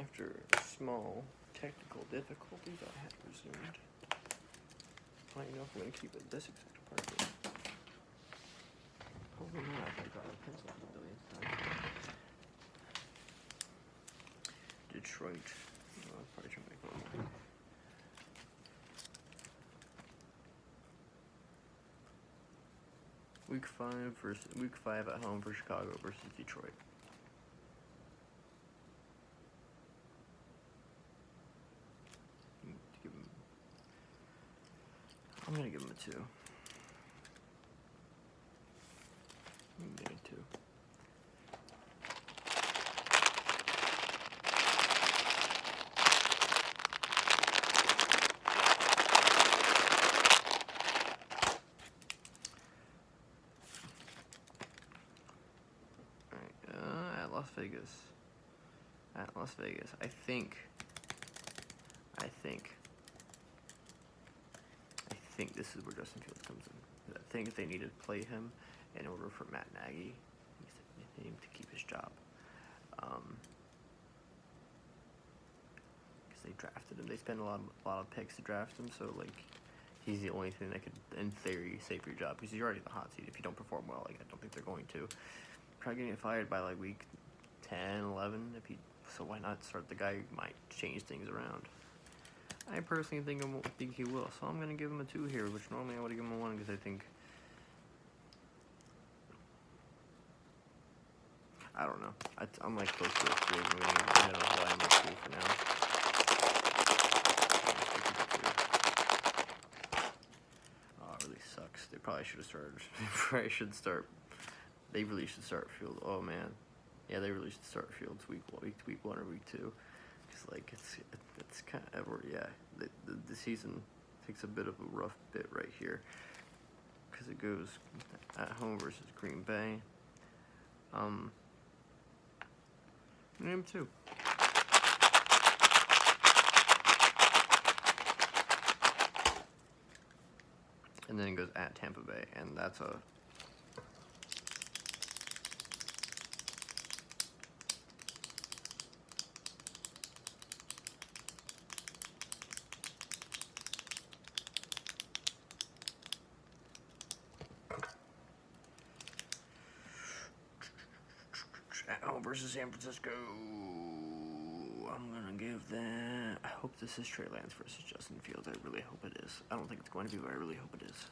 After small technical difficulties, I had resumed. I don't know if I'm going to keep it this exact apartment. Probably not. I got a pencil for the billionth time. Detroit. Oh, I'll probably try to make one. Week 5 at home for Chicago versus Detroit. I'm gonna give him a 2. I'm gonna give him a 2. Alright, at Las Vegas. I think this is where Justin Fields comes in. I think they need to play him in order for Matt Nagy to keep his job. Because they drafted him. They spent a lot of picks to draft him, so like he's the only thing that could, in theory, save your job. Because you're already in the hot seat. If you don't perform well, like I don't think they're going to. Probably getting fired by like week 10, 11. So why not start the guy who might change things around? I personally think he will, so I'm going to give him a 2 here, which normally I would have given him a 1 because I think... I don't know. I'm like close to a 3. I'm going to give him a 2 for now. Oh, it really sucks. They probably should have started... They really should start Fields. Oh, man. Yeah, they really should start Fields week 1 or week 2. Like it's kind of, yeah, the season takes a bit of a rough bit right here because it goes at home versus Green Bay. Name 2. And then it goes at Tampa Bay, and that's a at home versus San Francisco. I'm gonna give that. I hope this is Trey Lance versus Justin Fields. I really hope it is. I don't think it's going to be, but I really hope it is.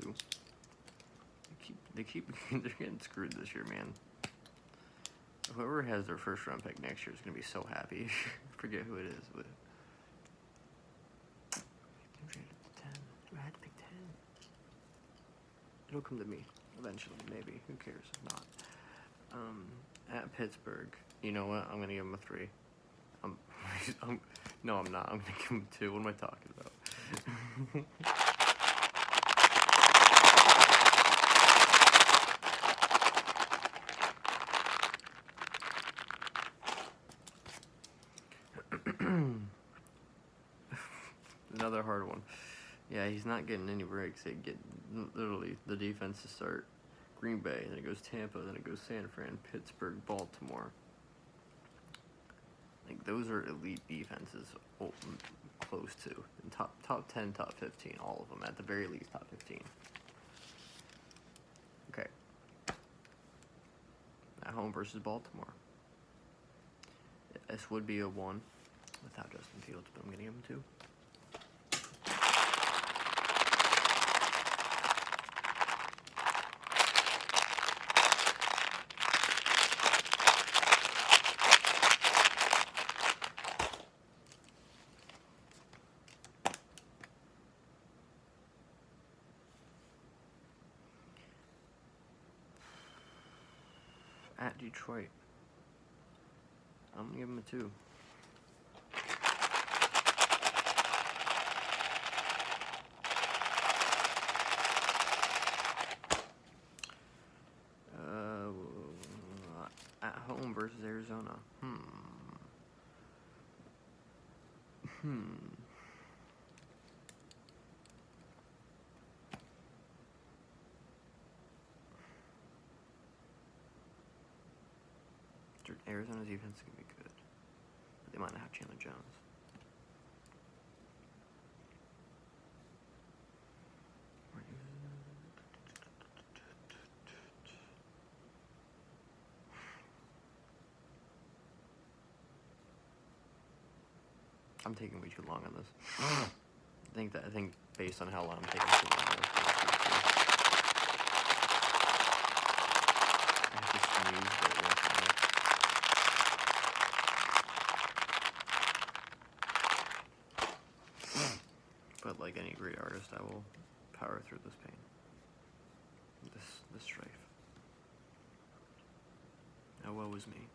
Two. They're getting screwed this year, man. Whoever has their first round pick next year is gonna be so happy. Forget who it is, but. I had to pick 10. It'll come to me eventually, maybe. Who cares? If not. At Pittsburgh, you know what? I'm gonna give him a 3. No, I'm not. I'm gonna give him a 2. What am I talking about? Another hard one. Yeah, he's not getting any breaks. They get literally the defense to start Green Bay, then it goes Tampa, then it goes San Fran, Pittsburgh, Baltimore. Like those are elite defenses, close to in top 10, top 15, all of them at the very least top 15. Okay. At home versus Baltimore. This would be a 1 without Justin Fields, but I'm gonna give him 2. At Detroit, I'm gonna give him a 2. At home versus Arizona. Arizona's defense is going to be good. But they might not have Chandler Jones. I'm taking way too long on this. I think based on how long I'm taking too long on this, I have to snooze, but it won't come. But like any great artist, I will power through this pain. This strife. Oh, woe is me.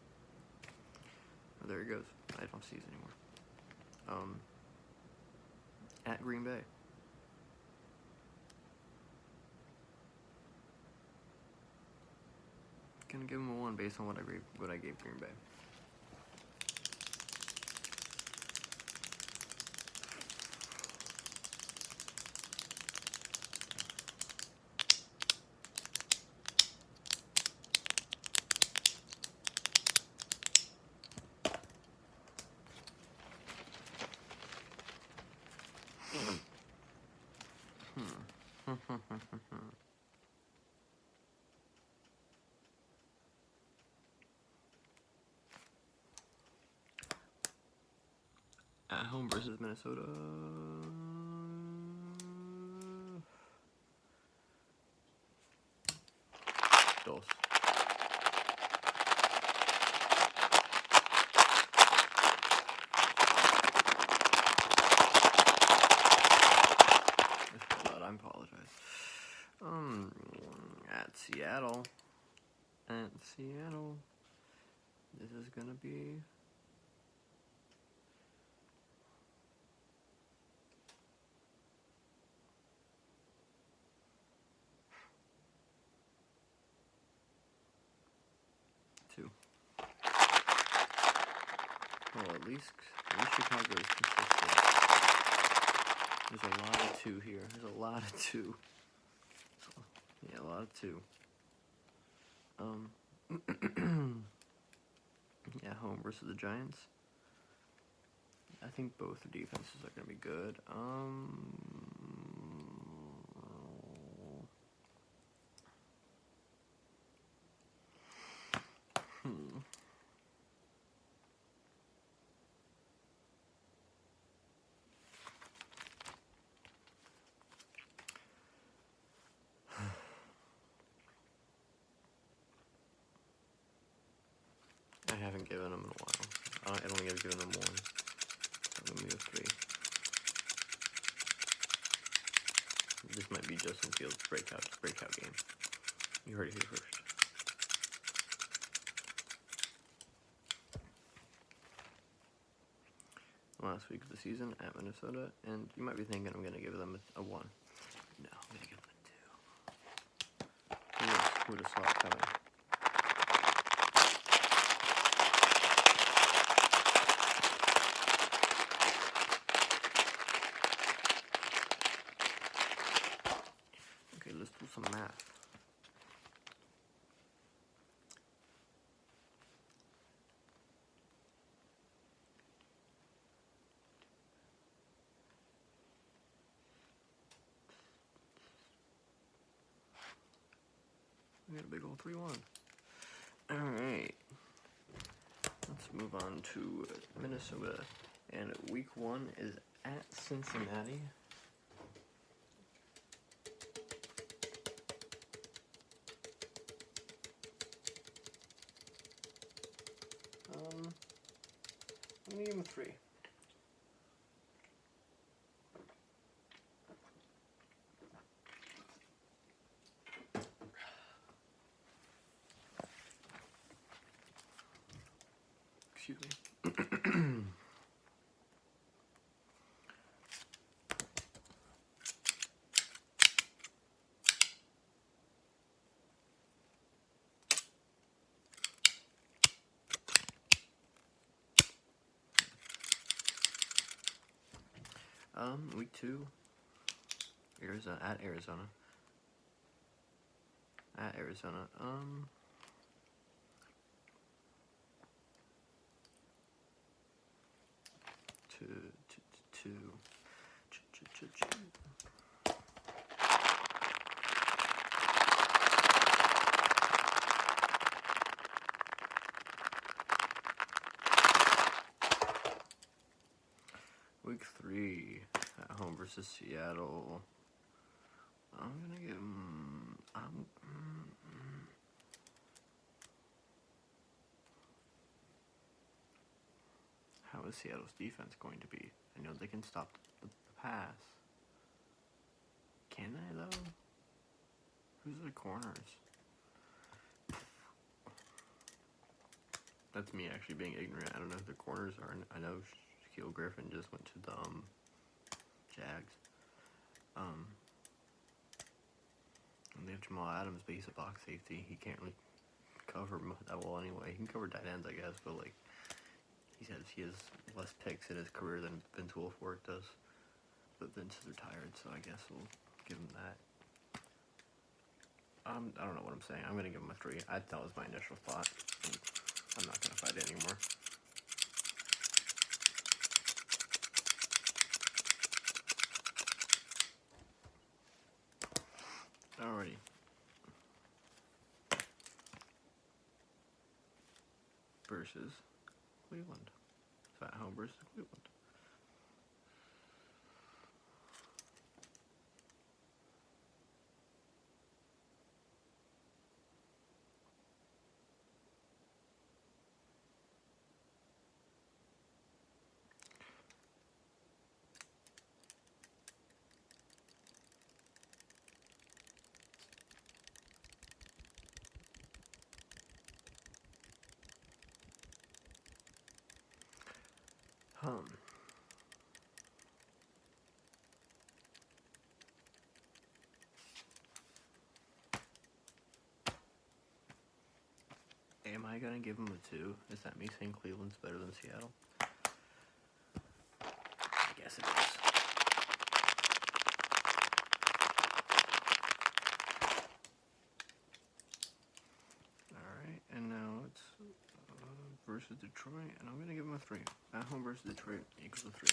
Oh, there he goes. I don't see it anymore. At Green Bay. Gonna give him a 1 based on what I gave Green Bay. At home versus Minnesota. Dos. I apologize. At Seattle. This is gonna be. Well, at least Chicago is consistent. There's a lot of 2 here. There's a lot of 2. Yeah, a lot of 2. Yeah, home versus the Giants. I think both the defenses are going to be good. I haven't given them in a while. I don't think I've given them 1. I'm going to be a 3. This might be Justin Fields' breakout game. You heard it here first. Last week of the season at Minnesota, and you might be thinking I'm going to give them a 1. No, I'm going to give them a 2. Who would have saw it coming? Okay, let's do some math. We got a big old 3-1. Alright. Let's move on to Minnesota. And week 1 is at Cincinnati. I'm going to give him a 3. Excuse me. Week 2, Arizona at Arizona. Week 3 at home versus Seattle. I'm gonna give them. How is Seattle's defense going to be? I know they can stop the pass. Can they though? Who's the corners? That's me actually being ignorant. I don't know who the corners are. I know Shaquille Griffin just went to the Jags. And they have Jamal Adams, but he's a box safety. He can't really cover that well anyway. He can cover tight ends, I guess, but like he has less picks in his career than Vince Wilfork does. But Vince is retired, so I guess we'll give him that. I don't know what I'm saying. I'm gonna give him a 3. That was my initial thought. I'm not gonna fight it anymore. Alrighty. Versus Cleveland. So at home versus Cleveland. Am I gonna give him a 2? Is that me saying Cleveland's better than Seattle? I guess it is. Alright, and now it's versus Detroit, and I'm gonna give him a 3. At home versus Detroit equals a 3.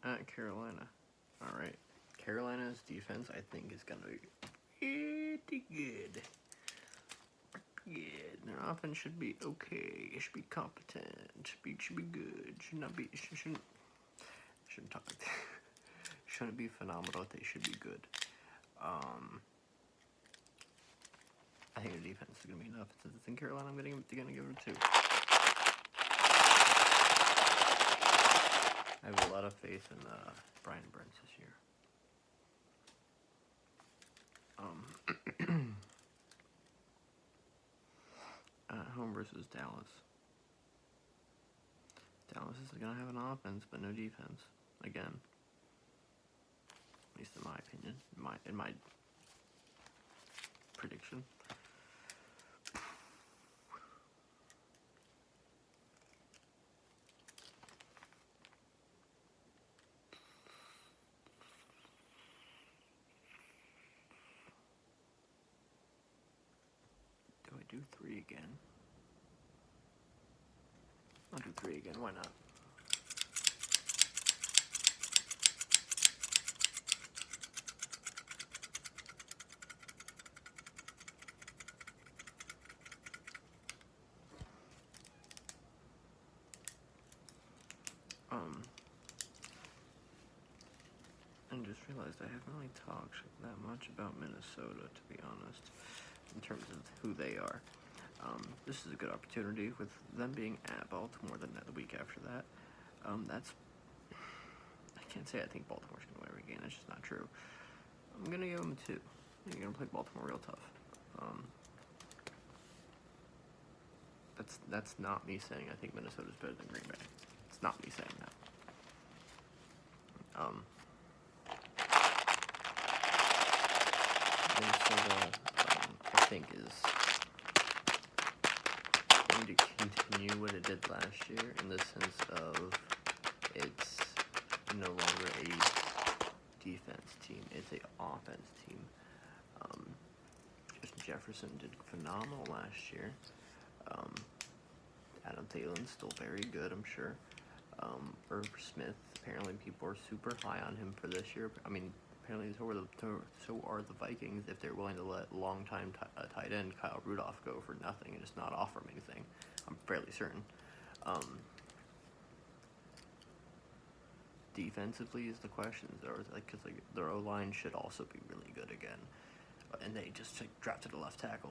At Carolina. Alright. Carolina's defense, I think, is going to be pretty good. Good. Their offense should be okay. It should be competent. Should be good. Shouldn't talk. Shouldn't be phenomenal. They should be good. I think the defense is going to be enough. Since it's in Carolina, I'm going to give them 2. I have a lot of faith in Brian Burns this year. Home versus Dallas. Dallas is going to have an offense, but no defense. Again. At least in my opinion. In my prediction. Do 3 again. I'll do 3 again, why not? I just realized I haven't really talked that much about Minnesota, to be honest, in terms of who they are. This is a good opportunity with them being at Baltimore the week after that. I can't say I think Baltimore's going to win every game. That's just not true. I'm going to give them 2. You're going to play Baltimore real tough. That's not me saying I think Minnesota's better than Green Bay. It's not me saying that. Minnesota, I think, is going to continue what it did last year in the sense of it's no longer a defense team. It's a offense team. Justin Jefferson did phenomenal last year. Adam Thielen's still very good, I'm sure. Irv Smith, apparently people are super high on him for this year. I mean, apparently so are the Vikings if they're willing to let longtime tight end Kyle Rudolph go for nothing and just not offer him anything. I'm fairly certain. Defensively is the question, because their O-line should also be really good again, and they just drafted a left tackle,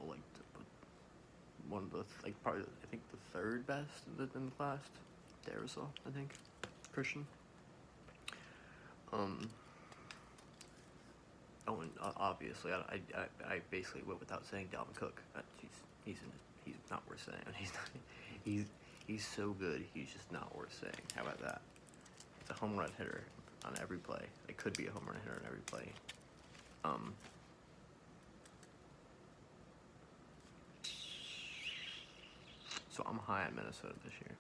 one of the probably I think the third best in the class, Darisaw, I think, Christian. And obviously I basically went without saying Dalvin Cook. He's not worth saying. He's so good. He's just not worth saying. How about that? It's a home run hitter on every play. It could be a home run hitter on every play. So I'm high on Minnesota this year.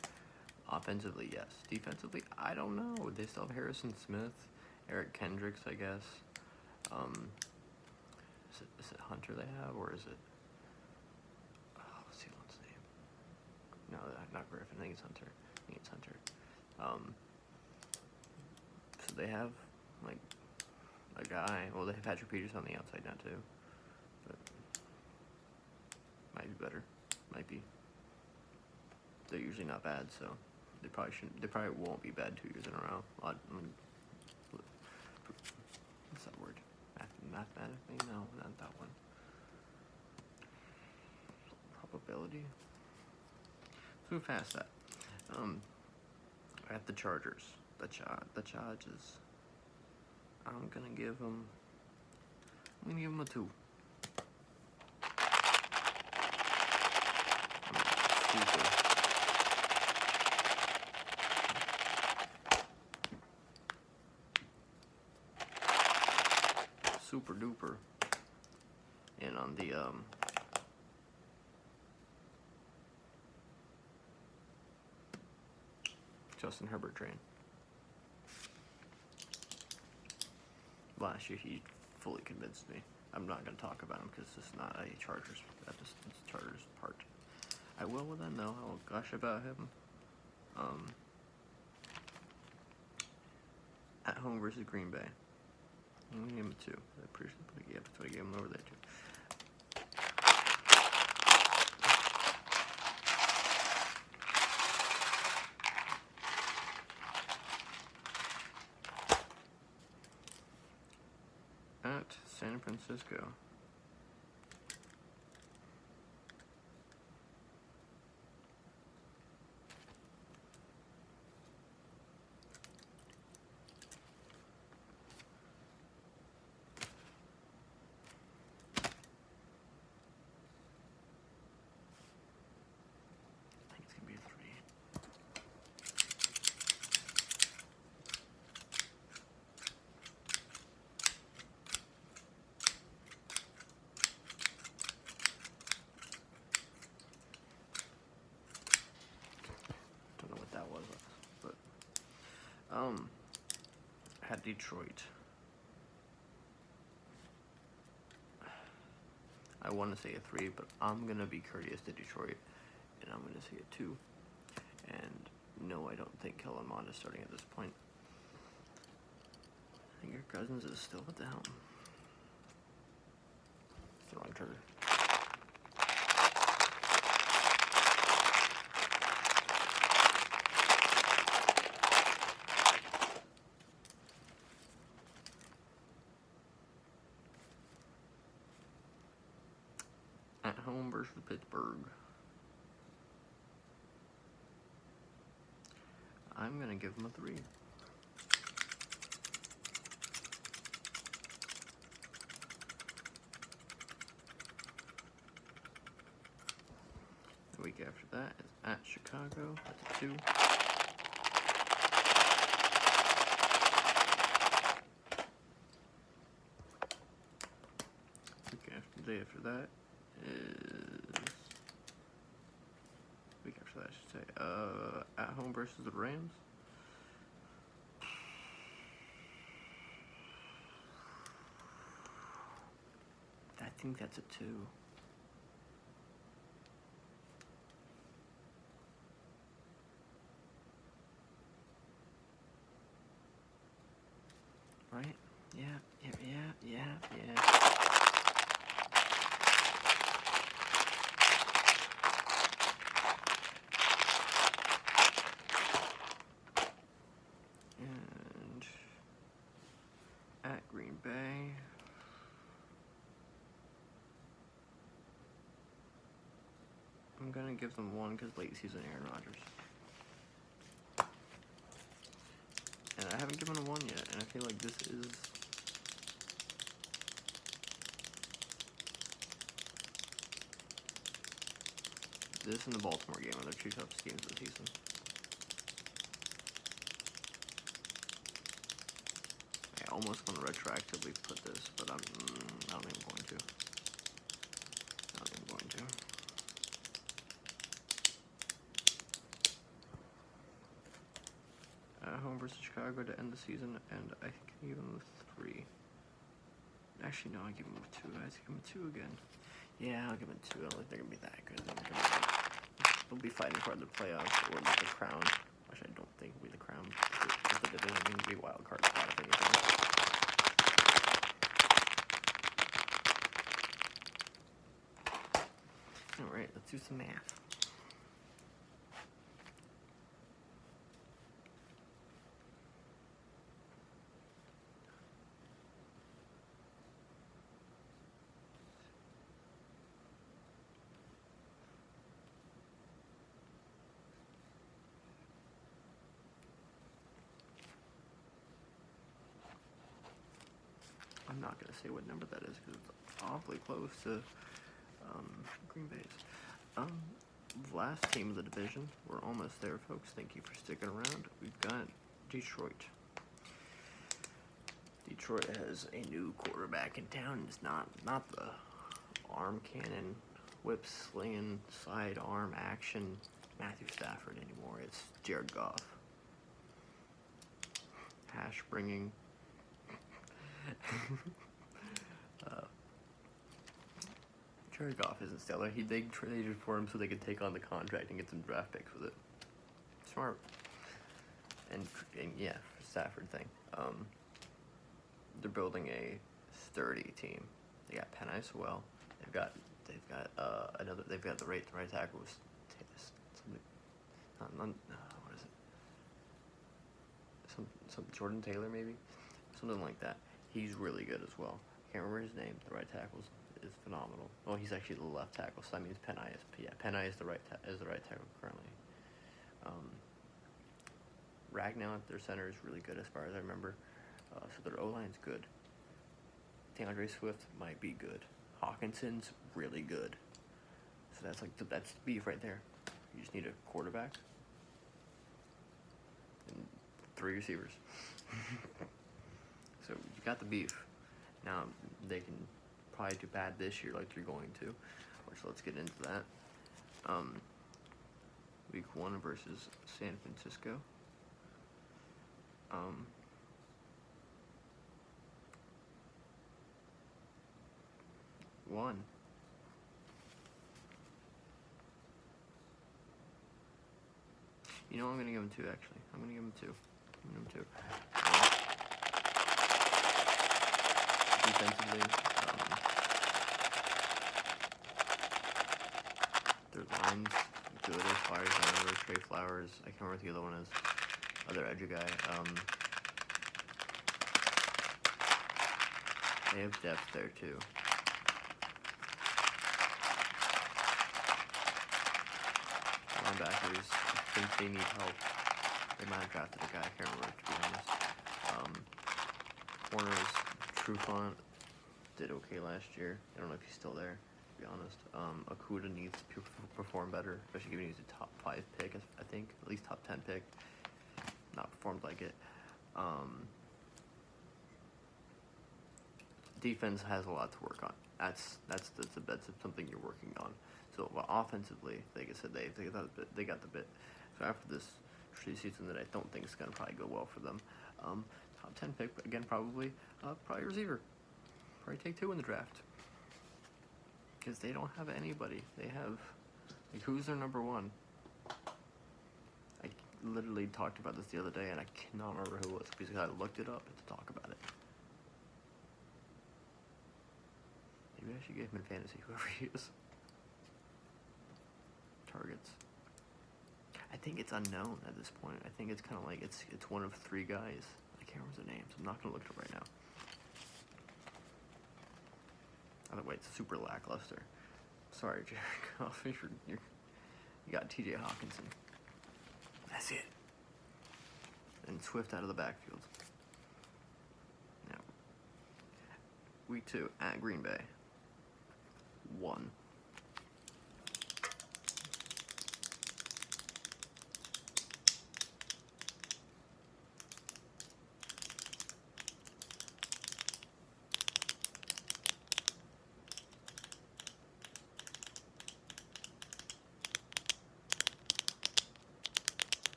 Offensively, yes. Defensively, I don't know. They still have Harrison Smith, Eric Kendricks, I guess. Is it Hunter they have, or is it? What's the one's name? No, not Griffin. I think it's Hunter. So they have a guy. Well, they have Patrick Peters on the outside now too, but might be better. Might be. They're usually not bad, so they probably shouldn't. They probably won't be bad 2 years in a row. What's that word? Mathematically? No, not that one. Probability. Let's move past that. I have the Chargers. The Chargers. I'm gonna give them a 2. Super duper. And on the Justin Herbert train. Last year he fully convinced me. I'm not going to talk about him because this is not a Chargers Chargers part. I will with them though. I will gush about him. At home versus Green Bay. I'm going to give him a 2. I appreciate it. That's what I gave him over there too. At San Francisco. I think it's going to be a 3. Don't know what that was, but at Detroit. I want to say a 3, but I'm gonna be courteous to Detroit, and I'm gonna say a 2. And no, I don't think Kellen Mond is starting at this point. I think your Cousins is still at the helm. It's the wrong trigger. At home versus Pittsburgh. I'm going to give them a 3. The week after that is at Chicago. That's a 2. The day after that is week after that, I should say. At home versus the Rams. think that's a 2. Right? Yeah. And at Green Bay. I'm gonna give them 1 because late season Aaron Rodgers. And I haven't given a 1 yet, and I feel like this is... This and the Baltimore game are their 2 toughest games of the season. I almost want to retroactively put this, but I don't think I'm going to. At home versus Chicago to end the season, and I can give them a 3. Actually, no, I give them a 2. I give them a 2 again. Yeah, I'll give them a 2. I don't think they're gonna be that good. They'll be fighting for the playoffs or the crown, which I don't think will be the crown. The division is gonna be a wild card spot, if anything. All right, let's do some math. I'm not going to say what number that is because it's awfully close to Green Bay's. Last team of the division. We're almost there, folks. Thank you for sticking around. We've got Detroit. Detroit has a new quarterback in town. It's not the arm cannon, whip slinging, sidearm action Matthew Stafford anymore. It's Jared Goff. Hash bringing. Jared Goff isn't stellar. They traded for him so they could take on the contract and get some draft picks with it. Smart. And yeah, Stafford thing. They're building a sturdy team. They got Penn Well. They've got another. They've got the right tackle was something. What is it? Some Jordan Taylor maybe, something like that. He's really good as well. Can't remember his name. The right tackle is phenomenal. Well, he's actually the left tackle, so that means Penn is the right tackle currently. Ragnow at their center is really good as far as I remember. So their O-line's good. DeAndre Swift might be good. Hawkinson's really good. So that's the beef right there. You just need a quarterback and 3 receivers. So you got the beef. Now they can probably do bad this year like they're going to, which let's get into that. Week 1 versus San Francisco. One. You know, I'm going to give him 2, actually. I'm going to give him 2. Defensively, their line's good as far as I remember. Trey Flowers, I can't remember what the other one is. Other edge guy. They have depth there, too. Linebackers, I think they need help. They might have drafted a guy, I can't remember, to be honest. Corners, Trufant did okay last year. I don't know if he's still there, to be honest. Okuda needs to perform better, especially given he's a top 5 pick, I think, at least top 10 pick. Not performed like it. Defense has a lot to work on. That's something you're working on. So offensively, like I said, they got the bit. So after this season, that I don't think is going to probably go well for them. Top 10 pick again, probably receiver. Probably take 2 in the draft. Because they don't have anybody. They have, like, who's their number one? I literally talked about this the other day, and I cannot remember who it was because I looked it up to talk about it. Maybe I should get him in fantasy, whoever he is. Targets. I think it's unknown at this point. I think it's kind of like it's one of 3 guys. I can't remember the names. I'm not gonna look it up right now. By the way, it's super lackluster. Sorry, Jared Goff. You got T.J. Hawkinson. That's it. And Swift out of the backfield. Now, week 2 at Green Bay. 1.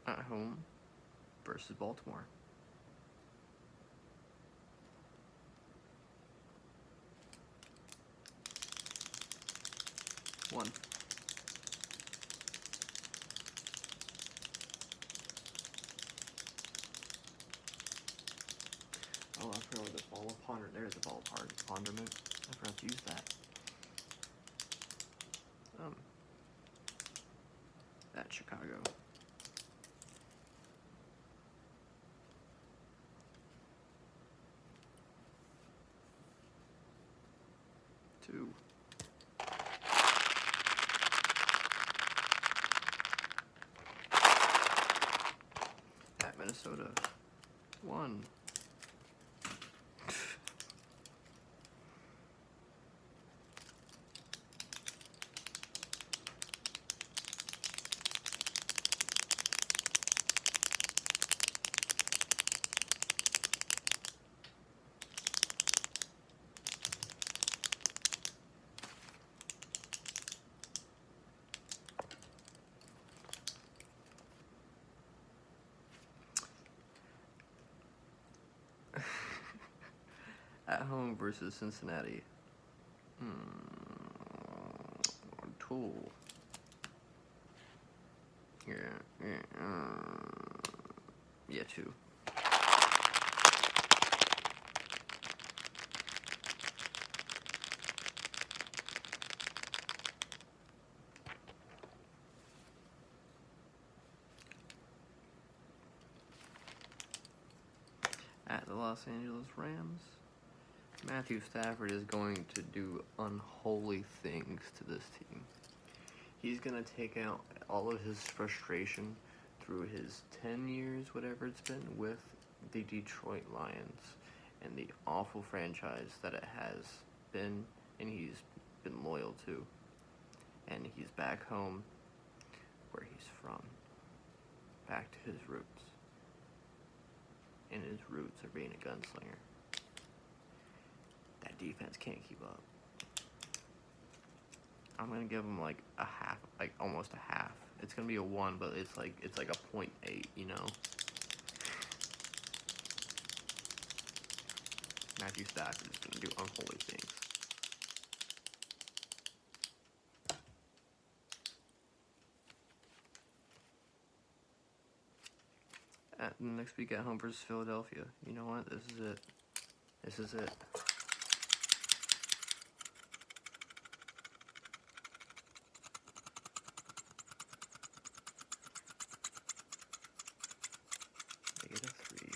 At home versus Baltimore. 1. Oh, I forgot what the ball of ponder. There's the ball of ponderment. I forgot to use that. At Chicago. 2. At Minnesota. 1. At home versus Cincinnati. 2. Yeah, 2. At the Los Angeles Rams. Matthew Stafford is going to do unholy things to this team. He's going to take out all of his frustration through his 10 years, whatever it's been, with the Detroit Lions and the awful franchise that it has been and he's been loyal to. And he's back home where he's from. Back to his roots. And his roots are being a gunslinger. That defense can't keep up. I'm gonna give him like a half, like almost a half. It's gonna be a 1, but it's like a 0.8, you know. Matthew Stafford is gonna do unholy things. Next week at home versus Philadelphia. You know what? This is it. This is it. -3.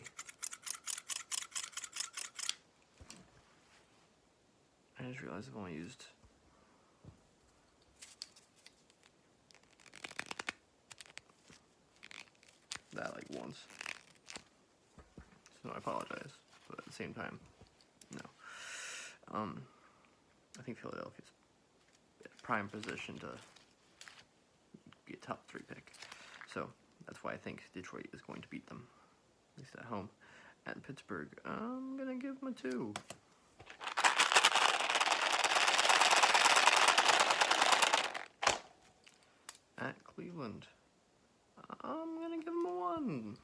I just realized I've only used that like once. So I apologize, but at the same time, no. I think Philadelphia's prime position to be a top 3 pick. So that's why I think Detroit is going to beat them, at least at home. At Pittsburgh, I'm gonna give them a 2. at Cleveland. I'm gonna give him a 1.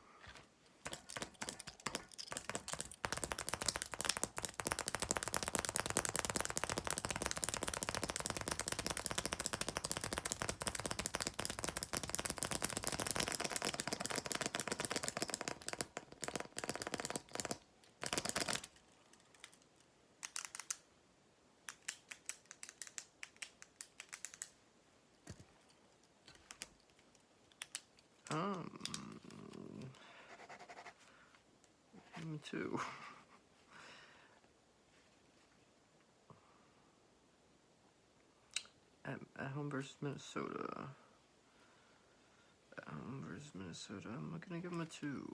Me too. At home versus Minnesota. At home versus Minnesota. I'm gonna give him a 2.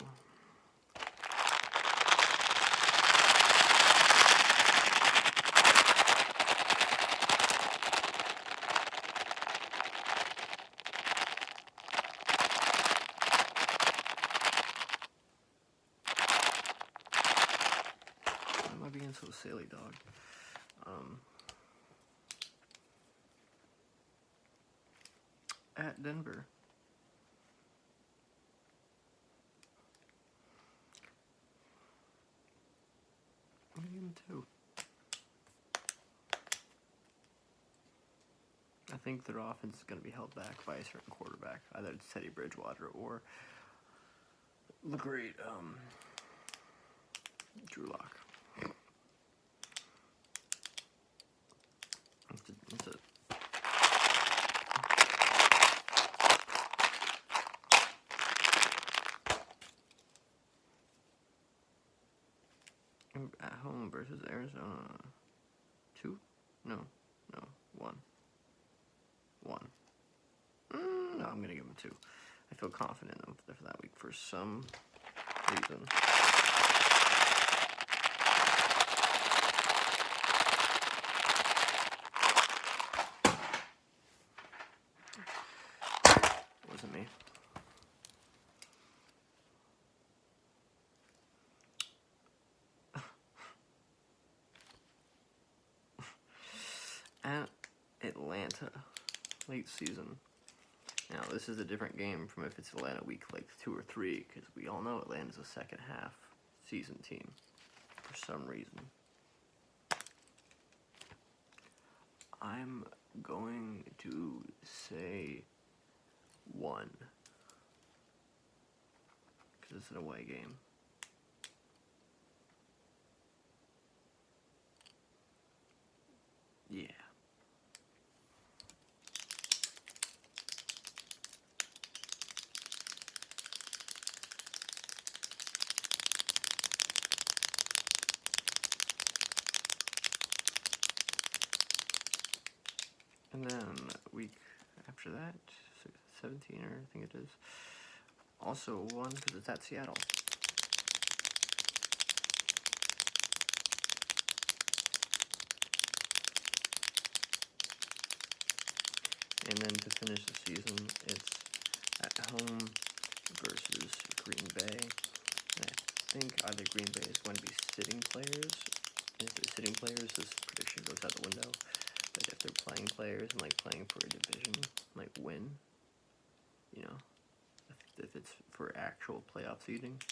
Why am I being so silly, dog? At Denver. I'm gonna give him 2. I think their offense is going to be held back by a certain quarterback. Either it's Teddy Bridgewater or the great Drew Lock. That's it. At home versus Arizona. 2? No, 1. 1. No, I'm gonna give him 2. I feel confident in them for that week for some reason. Wasn't me. At Atlanta, late season. Now, this is a different game from if it's Atlanta week like 2 or 3, because we all know Atlanta's a second half season team for some reason. I'm going to say 1, because it's an away game. Yeah. And then week after that, 17, or I think it is, also 1 because it's at Seattle. And then to finish the season, it's at home versus Green Bay. And I think either Green Bay is going to be sitting players. And if they're sitting players, this prediction goes out the window. But if they're playing players and like playing for a division, like win, you know, if it's for actual playoff seeding,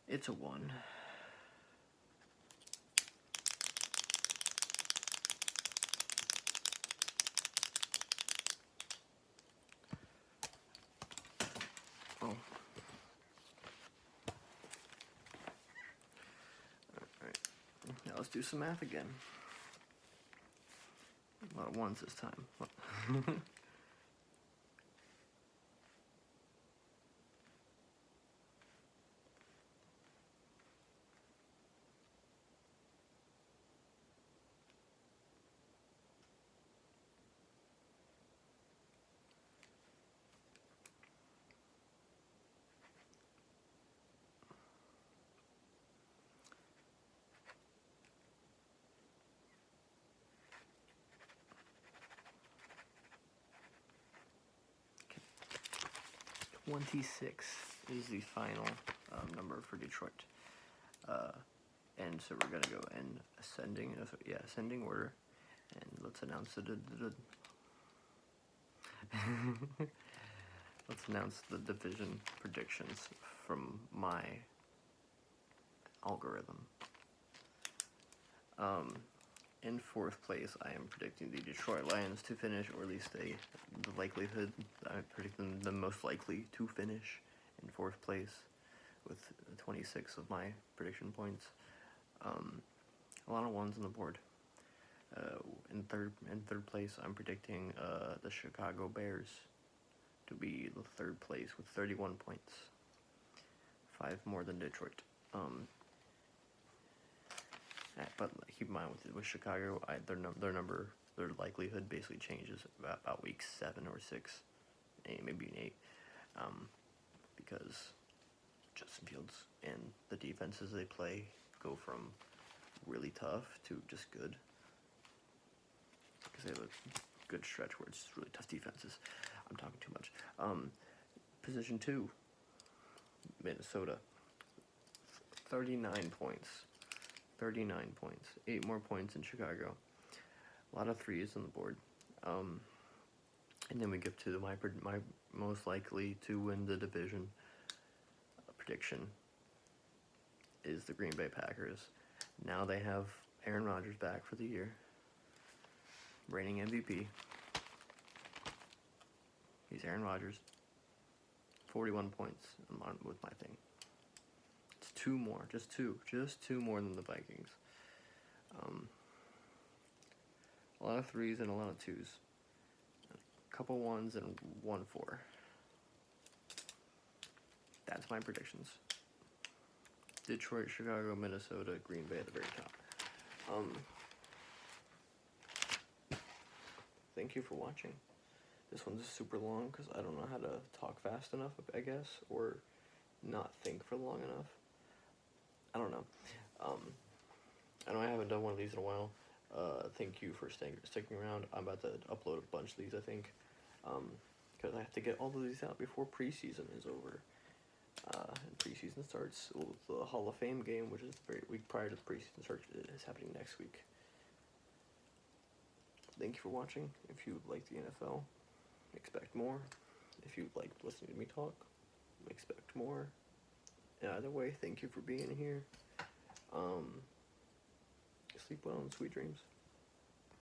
it's a 1. Oh. Alright. Now let's do some math again. A lot of 1s this time. Okay. 26 is the final number for Detroit. And so we're going to go in ascending order. And let's announce it. Let's announce the division predictions from my algorithm. In fourth place, I am predicting the Detroit Lions to finish, or at least the likelihood. I'm predicting the most likely to finish in fourth place with 26 of my prediction points. A lot of ones on the board. In third place, I'm predicting the Chicago Bears to be the third place with 31 points, 5 more than Detroit. But keep in mind with Chicago, their likelihood basically changes about week 7 or 6, maybe 8, because Justin Fields and the defenses they play go from really tough to just good. Because they have a good stretch where it's really tough defenses. I'm talking too much. Position 2, Minnesota, 39 points. 39 points. 8 more points in Chicago. A lot of threes on the board. And then we get to my most likely to win the division prediction is the Green Bay Packers. Now they have Aaron Rodgers back for the year. Reigning MVP. He's Aaron Rodgers. 41 points with my thing. It's 2 more. Just two more than the Vikings. A lot of threes and a lot of twos. A couple ones and 1 4. That's my predictions. Detroit, Chicago, Minnesota, Green Bay at the very top. Thank you for watching. This one's super long because I don't know how to talk fast enough, I guess, or not think for long enough. I don't know. I know I haven't done one of these in a while. Thank you for sticking around. I'm about to upload a bunch of these, I think, because I have to get all of these out before preseason is over. And preseason starts. The Hall of Fame game, which is the very week prior to the preseason start, is happening next week. Thank you for watching. If you like the NFL, expect more. If you like listening to me talk, expect more. Either way, thank you for being here. Sleep well and sweet dreams.